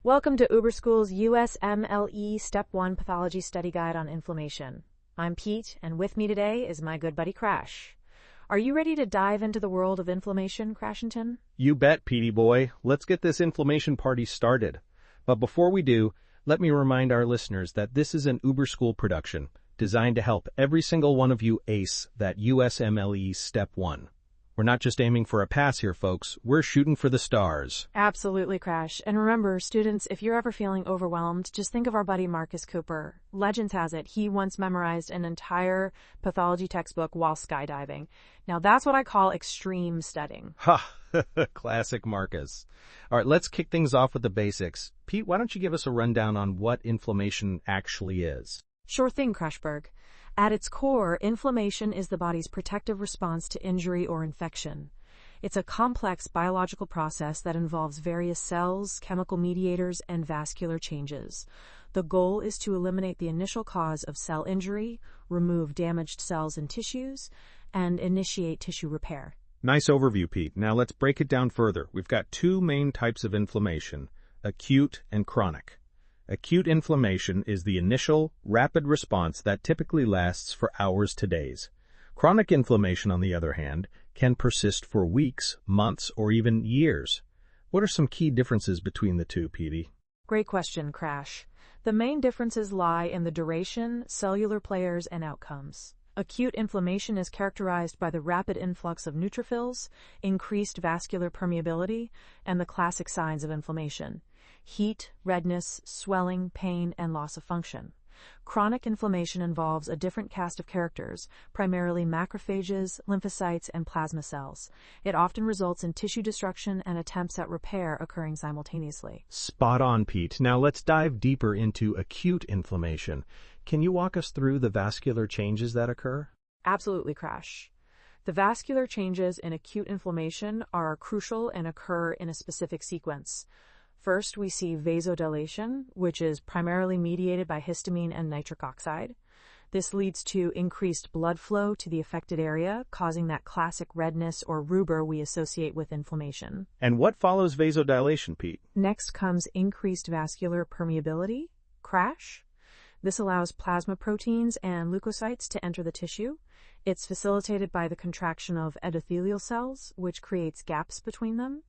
Welcome to Uber School's USMLE Step 1 Pathology Study Guide on Inflammation. I'm Pete, and with me today is my good buddy Crash. Are you ready to dive into the world of inflammation, Crashington? You bet, Petey boy. Let's get this inflammation party started. But before we do, let me remind our listeners that this is an Uber School production designed to help every single one of you ace that USMLE Step 1. We're not just aiming for a pass here, folks. We're shooting for the stars. Absolutely, Crash. And remember, students, if you're ever feeling overwhelmed, just think of our buddy Marcus Cooper. Legends has it, he once memorized an entire pathology textbook while skydiving. Now, that's what I call extreme studying. Ha! Classic Marcus. All right, let's kick things off with the basics. Pete, why don't you give us a rundown on what inflammation actually is? Sure thing, Crashberg. At its core, inflammation is the body's protective response to injury or infection. It's a complex biological process that involves various cells, chemical mediators, and vascular changes. The goal is to eliminate the initial cause of cell injury, remove damaged cells and tissues, and initiate tissue repair. Nice overview, Pete. Now let's break it down further. We've got two main types of inflammation, acute and chronic. Acute inflammation is the initial, rapid response that typically lasts for hours to days. Chronic inflammation, on the other hand, can persist for weeks, months, or even years. What are some key differences between the two, Petey? Great question, Crash. The main differences lie in the duration, cellular players, and outcomes. Acute inflammation is characterized by the rapid influx of neutrophils, increased vascular permeability, and the classic signs of inflammation: heat, redness, swelling, pain, and loss of function. Chronic inflammation involves a different cast of characters, primarily macrophages, lymphocytes, and plasma cells. It often results in tissue destruction and attempts at repair occurring simultaneously. Spot on, Pete. Now let's dive deeper into acute inflammation. Can you walk us through the vascular changes that occur? Absolutely, Crash. The vascular changes in acute inflammation are crucial and occur in a specific sequence. First, we see vasodilation, which is primarily mediated by histamine and nitric oxide. This leads to increased blood flow to the affected area, causing that classic redness or rubor we associate with inflammation. And what follows vasodilation, Pete? Next comes increased vascular permeability, Crash. This allows plasma proteins and leukocytes to enter the tissue. It's facilitated by the contraction of endothelial cells, which creates gaps between them.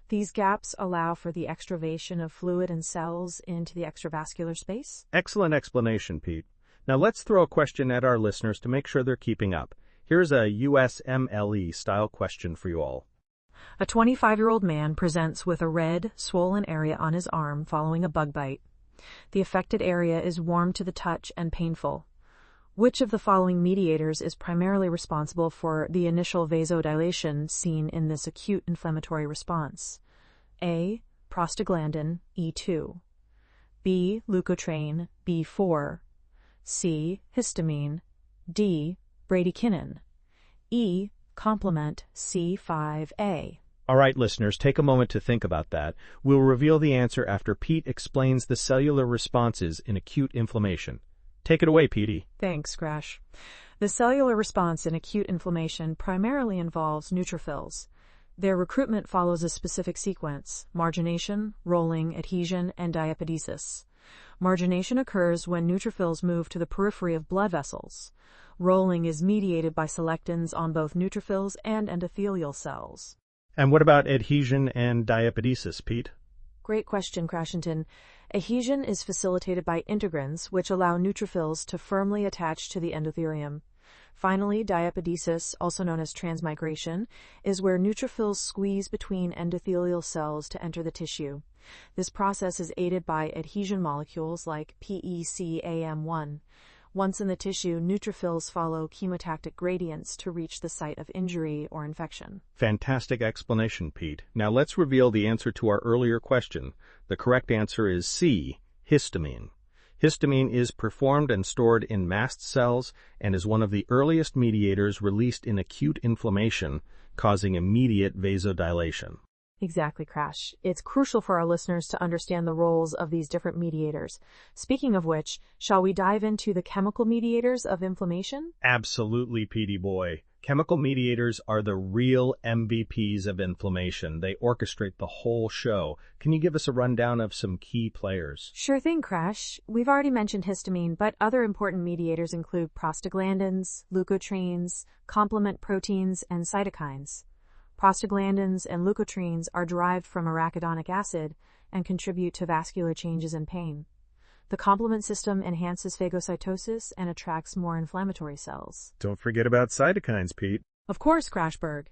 These gaps allow for the extravasation of fluid and cells into the extravascular space. Excellent explanation, Pete. Now let's throw a question at our listeners to make sure they're keeping up. Here's a USMLE style question for you all. A 25-year-old man presents with a red, swollen area on his arm following a bug bite. The affected area is warm to the touch and painful. Which of the following mediators is primarily responsible for the initial vasodilation seen in this acute inflammatory response? A. Prostaglandin, E2. B. Leukotriene, B4. C. Histamine. D. Bradykinin. E. Complement, C5A. All right, listeners, take a moment to think about that. We'll reveal the answer after Pete explains the cellular responses in acute inflammation. Take it away, Petey. Thanks, Crash. The cellular response in acute inflammation primarily involves neutrophils. Their recruitment follows a specific sequence: margination, rolling, adhesion, and diapedesis. Margination occurs when neutrophils move to the periphery of blood vessels. Rolling is mediated by selectins on both neutrophils and endothelial cells. And what about adhesion and diapedesis, Pete? Great question, Crashington. Adhesion is facilitated by integrins, which allow neutrophils to firmly attach to the endothelium. Finally, diapedesis, also known as transmigration, is where neutrophils squeeze between endothelial cells to enter the tissue. This process is aided by adhesion molecules like PECAM1. Once in the tissue, neutrophils follow chemotactic gradients to reach the site of injury or infection. Fantastic explanation, Pete. Now let's reveal the answer to our earlier question. The correct answer is C, histamine. Histamine is performed and stored in mast cells and is one of the earliest mediators released in acute inflammation, causing immediate vasodilation. Exactly, Crash. It's crucial for our listeners to understand the roles of these different mediators. Speaking of which, shall we dive into the chemical mediators of inflammation? Absolutely, Petey boy. Chemical mediators are the real MVPs of inflammation. They orchestrate the whole show. Can you give us a rundown of some key players? Sure thing, Crash. We've already mentioned histamine, but other important mediators include prostaglandins, leukotrienes, complement proteins, and cytokines. Prostaglandins and leukotrienes are derived from arachidonic acid and contribute to vascular changes and pain. The complement system enhances phagocytosis and attracts more inflammatory cells. Don't forget about cytokines, Pete. Of course, Crashberg.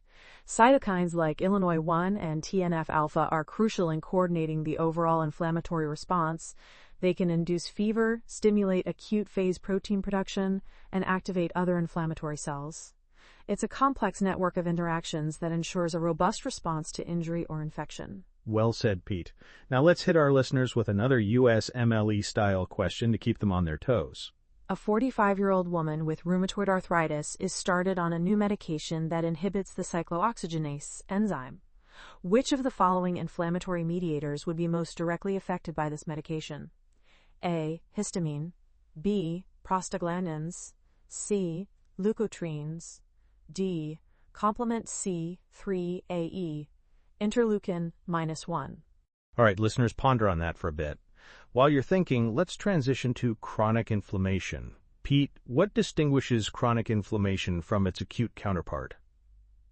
Cytokines like Illinois 1 and TNF-alpha are crucial in coordinating the overall inflammatory response. They can induce fever, stimulate acute phase protein production, and activate other inflammatory cells. It's a complex network of interactions that ensures a robust response to injury or infection. Well said, Pete. Now let's hit our listeners with another USMLE-style question to keep them on their toes. A 45-year-old woman with rheumatoid arthritis is started on a new medication that inhibits the cyclooxygenase enzyme. Which of the following inflammatory mediators would be most directly affected by this medication? A. Histamine. B. Prostaglandins. C. Leukotrienes. D. Complement C3AE. Interleukin-1. All right, listeners, ponder on that for a bit. While you're thinking, let's transition to chronic inflammation. Pete, what distinguishes chronic inflammation from its acute counterpart?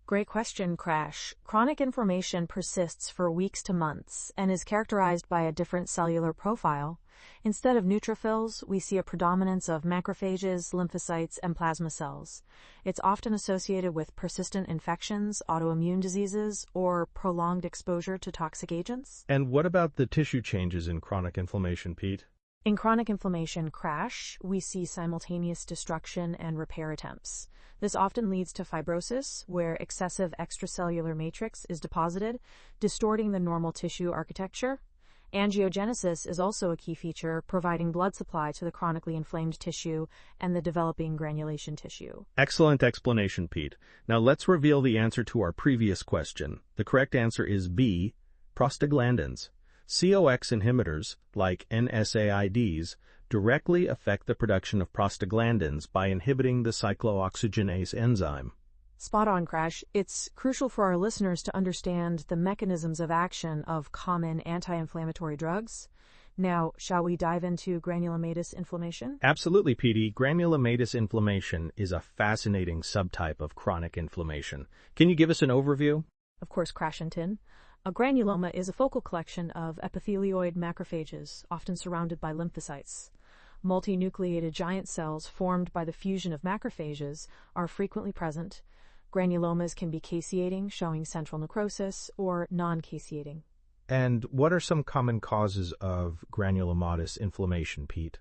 Great question, Crash. Chronic inflammation persists for weeks to months and is characterized by a different cellular profile. Instead of neutrophils, we see a predominance of macrophages, lymphocytes, and plasma cells. It's often associated with persistent infections, autoimmune diseases, or prolonged exposure to toxic agents. And what about the tissue changes in chronic inflammation, Pete? In chronic inflammation, Crash, we see simultaneous destruction and repair attempts. This often leads to fibrosis, where excessive extracellular matrix is deposited, distorting the normal tissue architecture. Angiogenesis is also a key feature, providing blood supply to the chronically inflamed tissue and the developing granulation tissue. Excellent explanation, Pete. Now let's reveal the answer to our previous question. The correct answer is B, prostaglandins. COX inhibitors, like NSAIDs, directly affect the production of prostaglandins by inhibiting the cyclooxygenase enzyme. Spot on, Crash. It's crucial for our listeners to understand the mechanisms of action of common anti-inflammatory drugs. Now, shall we dive into granulomatous inflammation? Absolutely, Petey. Granulomatous inflammation is a fascinating subtype of chronic inflammation. Can you give us an overview? Of course, Crash and Tin. A granuloma is a focal collection of epithelioid macrophages, often surrounded by lymphocytes. Multinucleated giant cells formed by the fusion of macrophages are frequently present. Granulomas can be caseating, showing central necrosis, or non-caseating. And what are some common causes of granulomatous inflammation, Pete?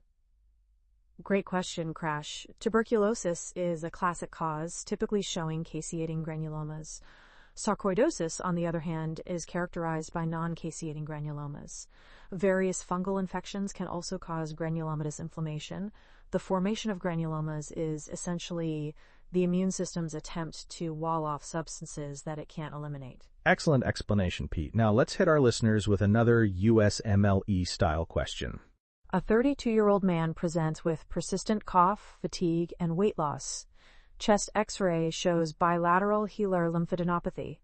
Great question, Crash. Tuberculosis is a classic cause, typically showing caseating granulomas. Sarcoidosis, on the other hand, is characterized by non-caseating granulomas. Various fungal infections can also cause granulomatous inflammation. The formation of granulomas is essentially the immune system's attempt to wall off substances that it can't eliminate. Excellent explanation, Pete. Now let's hit our listeners with another USMLE-style question. A 32-year-old man presents with persistent cough, fatigue, and weight loss. Chest X-ray shows bilateral hilar lymphadenopathy.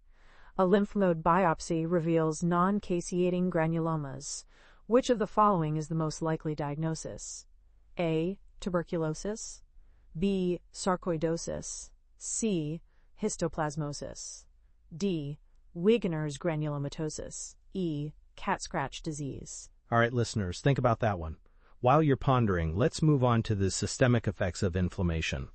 A lymph node biopsy reveals non-caseating granulomas. Which of the following is the most likely diagnosis? A. Tuberculosis. B. Sarcoidosis. C. Histoplasmosis. D. Wegener's granulomatosis. E. Cat scratch disease. All right, listeners, think about that one. While you're pondering, let's move on to the systemic effects of inflammation.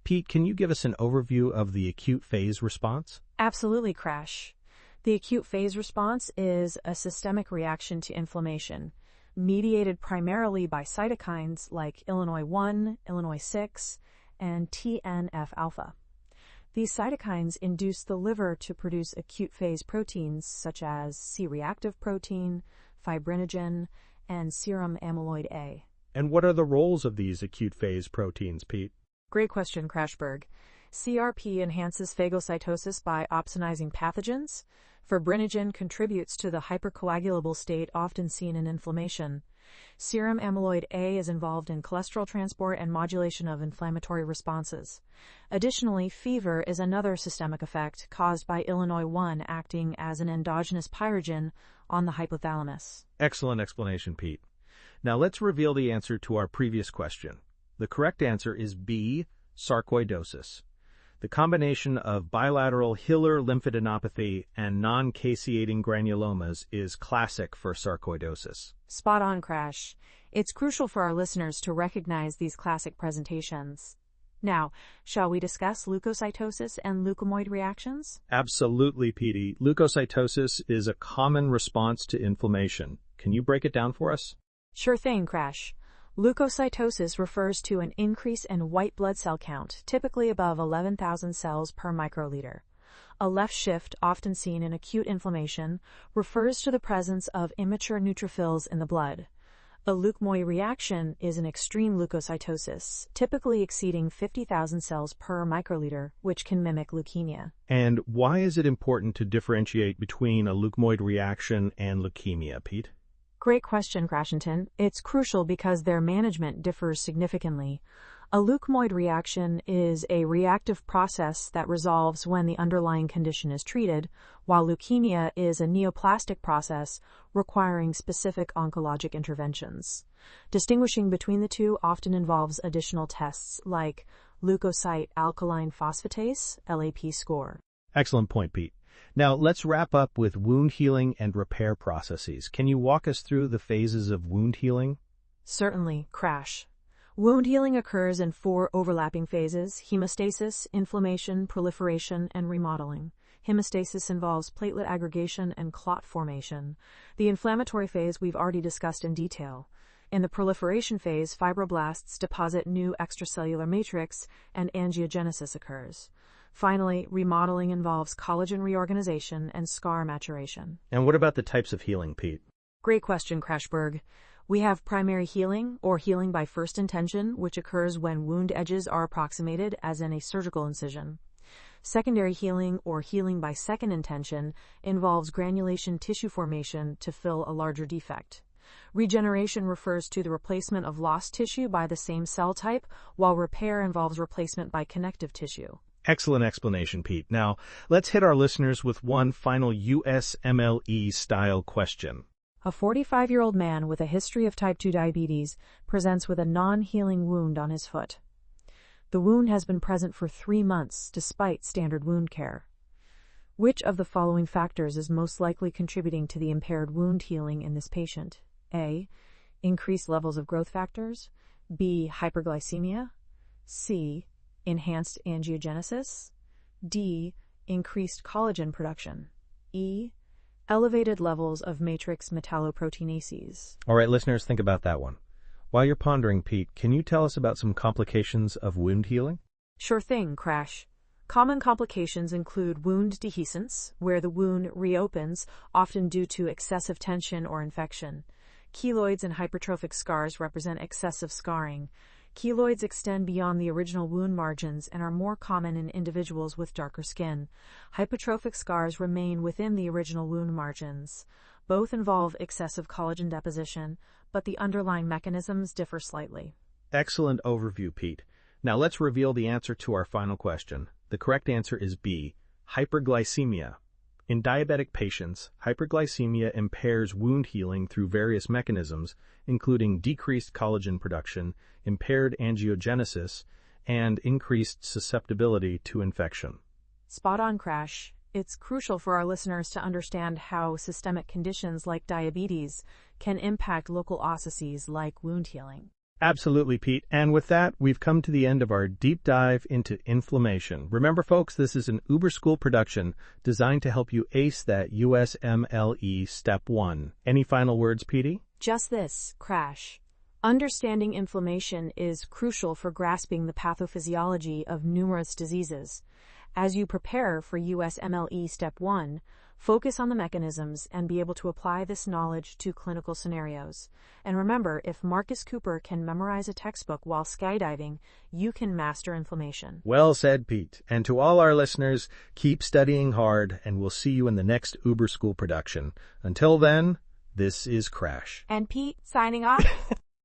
Pete, can you give us an overview of the acute phase response? Absolutely, Crash. The acute phase response is a systemic reaction to inflammation, mediated primarily by cytokines like Illinois 1, Illinois 6, and TNF-alpha. These cytokines induce the liver to produce acute phase proteins such as C-reactive protein, fibrinogen, and serum amyloid A. And what are the roles of these acute phase proteins, Pete? Great question, Crashberg. CRP enhances phagocytosis by opsonizing pathogens. Fibrinogen contributes to the hypercoagulable state often seen in inflammation. Serum amyloid A is involved in cholesterol transport and modulation of inflammatory responses. Additionally, fever is another systemic effect caused by Illinois 1 acting as an endogenous pyrogen on the hypothalamus. Excellent explanation, Pete. Now let's reveal the answer to our previous question. The correct answer is B, sarcoidosis. The combination of bilateral hilar lymphadenopathy and non-caseating granulomas is classic for sarcoidosis. Spot on, Crash. It's crucial for our listeners to recognize these classic presentations. Now, shall we discuss leukocytosis and leukemoid reactions? Absolutely, Petey. Leukocytosis is a common response to inflammation. Can you break it down for us? Sure thing, Crash. Leukocytosis refers to an increase in white blood cell count, typically above 11,000 cells per microliter. A left shift, often seen in acute inflammation, refers to the presence of immature neutrophils in the blood. A leukemoid reaction is an extreme leukocytosis, typically exceeding 50,000 cells per microliter, which can mimic leukemia. And why is it important to differentiate between a leukemoid reaction and leukemia, Pete? Great question, Crashington. It's crucial because their management differs significantly. A leukemoid reaction is a reactive process that resolves when the underlying condition is treated, while leukemia is a neoplastic process requiring specific oncologic interventions. Distinguishing between the two often involves additional tests like leukocyte alkaline phosphatase, LAP score. Excellent point, Pete. Now, let's wrap up with wound healing and repair processes. Can you walk us through the phases of wound healing? Certainly, Crash. Wound healing occurs in 4 overlapping phases: hemostasis, inflammation, proliferation, and remodeling. Hemostasis involves platelet aggregation and clot formation. The inflammatory phase we've already discussed in detail. In the proliferation phase, fibroblasts deposit new extracellular matrix and angiogenesis occurs. Finally, remodeling involves collagen reorganization and scar maturation. And what about the types of healing, Pete? Great question, Crashberg. We have primary healing, or healing by first intention, which occurs when wound edges are approximated, as in a surgical incision. Secondary healing, or healing by second intention, involves granulation tissue formation to fill a larger defect. Regeneration refers to the replacement of lost tissue by the same cell type, while repair involves replacement by connective tissue. Excellent explanation, Pete. Now, let's hit our listeners with one final USMLE-style question. A 45-year-old man with a history of type 2 diabetes presents with a non-healing wound on his foot. The wound has been present for 3 months despite standard wound care. Which of the following factors is most likely contributing to the impaired wound healing in this patient? A. Increased levels of growth factors. B. Hyperglycemia. C. Enhanced angiogenesis. D. Increased collagen production. E. Elevated levels of matrix metalloproteinases. All right, listeners, think about that one. While you're pondering, Pete, can you tell us about some complications of wound healing? Sure thing, Crash. Common complications include wound dehiscence, where the wound reopens, often due to excessive tension or infection. Keloids and hypertrophic scars represent excessive scarring. Keloids extend beyond the original wound margins and are more common in individuals with darker skin. Hypertrophic scars remain within the original wound margins. Both involve excessive collagen deposition, but the underlying mechanisms differ slightly. Excellent overview, Pete. Now let's reveal the answer to our final question. The correct answer is B, hyperglycemia. In diabetic patients, hyperglycemia impairs wound healing through various mechanisms, including decreased collagen production, impaired angiogenesis, and increased susceptibility to infection. Spot on, Crash. It's crucial for our listeners to understand how systemic conditions like diabetes can impact local processes like wound healing. Absolutely, Pete. And with that, we've come to the end of our deep dive into inflammation. Remember, folks, this is an Uber School production designed to help you ace that USMLE Step 1. Any final words, Petey? Just this, Crash. Understanding inflammation is crucial for grasping the pathophysiology of numerous diseases. As you prepare for USMLE Step 1, Focus on the mechanisms and be able to apply this knowledge to clinical scenarios. And remember, if Marcus Cooper can memorize a textbook while skydiving, you can master inflammation. Well said, Pete. And to all our listeners, keep studying hard, and we'll see you in the next Uber School production. Until then, this is Crash. And Pete, signing off.